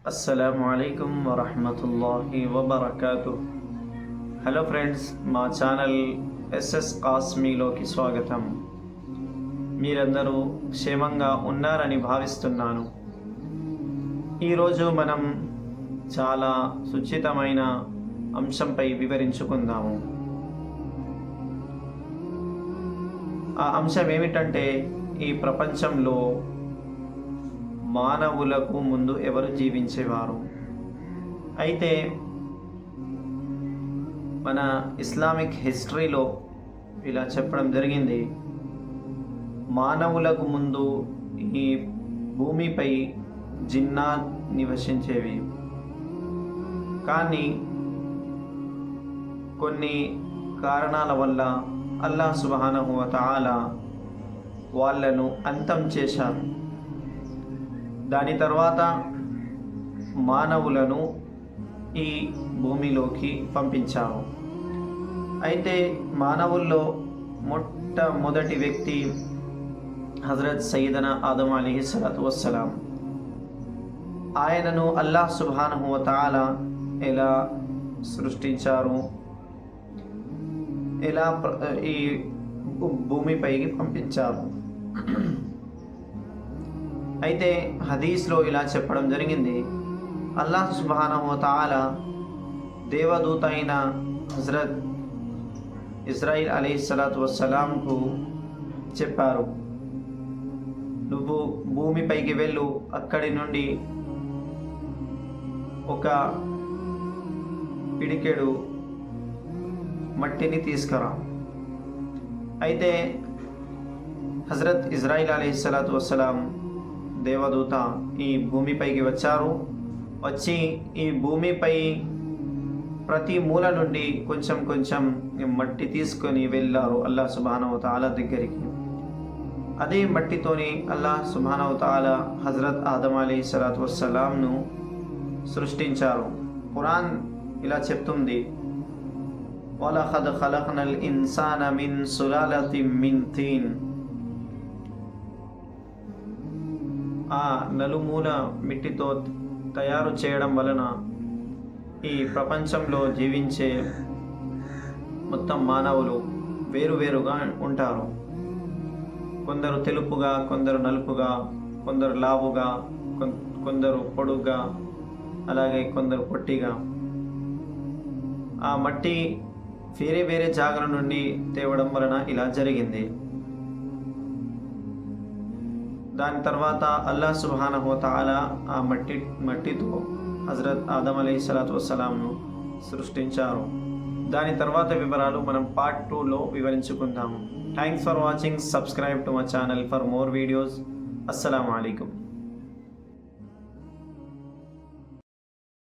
అస్సలాముఅలైకుం వరహ్మతుల్లాహి వబర్కాతు. Hello friends, మా channel SS కాస్మీలోకి స్వాగతం. మీరందరూ క్షేమంగా ఉన్నారని భావిస్తున్నాను. ఈరోజు మనం చాలా సుచితమైన అంశంపై వివరించుకుందాము. ఆ అంశం ఏమిటంటే, ఈ ప్రపంచంలో మానవులకు ముందు ఎవరు జీవించేవారు? అయితే మన ఇస్లామిక్ హిస్టరీలో ఇలా చెప్పడం జరిగింది, మానవులకు ముందు ఈ భూమిపై జిన్నాత్ నివసించేవి. కానీ కొన్ని కారణాల వల్ల అల్లాహ్ సుబ్హానహు వ తఆలా వాళ్ళను అంతం చేశారు. దాని తర్వాత మానవులను ఈ భూమిలోకి పంపించారు. అయితే మానవుల్లో మొట్టమొదటి వ్యక్తి హజరత్ సయ్యిదనా ఆదం అలైహిస్సలాతు వస్సలాం. ఆయనను అల్లాహ్ సుబ్హానహు వ తఆలా ఎలా సృష్టించారు, ఎలా ఈ భూమిపైకి పంపించారు? అయితే హదీస్లో ఇలా చెప్పడం జరిగింది, అల్లాహ్ సుబ్హానహు వ తఆలా దేవదూత అయిన హజరత్ ఇజ్రాయిల్ అలైహిస్సలాతు వస్సలాంకు చెప్పారు, నువ్వు భూమిపైకి వెళ్ళు, అక్కడి నుండి ఒక పిడికెడు మట్టిని తీసుకురా. అయితే హజరత్ ఇజ్రాయిల్ అలైహిస్సలాతు వస్సలాం దేవదూత ఈ భూమిపైకి వచ్చారు. వచ్చి ఈ భూమిపై ప్రతి మూల నుండి కొంచెం కొంచెం మట్టి తీసుకొని వెళ్ళారు అల్లాహ్ సుబ్హానహు వ తఆలా దగ్గరికి. అదే మట్టితోని అల్లాహ్ సుబ్హానహు వ తఆలా హజరత్ ఆదం అలైహిస్సలాతు వస్సలాంను సృష్టించారు. ఖురాన్ ఇలా చెప్తుంది, వలఖద్ ఖలక్నల్ ఇన్సాన మిన్ సులాలతిన్ మిన్ తీన్. ఆ నలుమూల మిట్టితో తయారు చేయడం వలన ఈ ప్రపంచంలో జీవించే మొత్తం మానవులు వేరువేరుగా ఉంటారు. కొందరు తెలుపుగా, కొందరు నలుపుగా, కొందరు లావుగా, కొందరు పొడుగ్గా, అలాగే కొందరు పొట్టిగా. ఆ మట్టి వేరే వేరే జాగల నుండి తేవడం వలన ఇలా జరిగింది. దాని తర్వాత అల్లాహ్ సుబ్హానహు వ తఆలా ఆ మట్టితో హజరత్ ఆదం అలైహిస్సలాతు వస్సలాంను సృష్టించారు. దాని తర్వాత వివరాలు మనం పార్ట్ 2లో వివరించుకుందాము. Thanks for watching. Subscribe to my channel for more videos. అస్సలాము అలైకుం.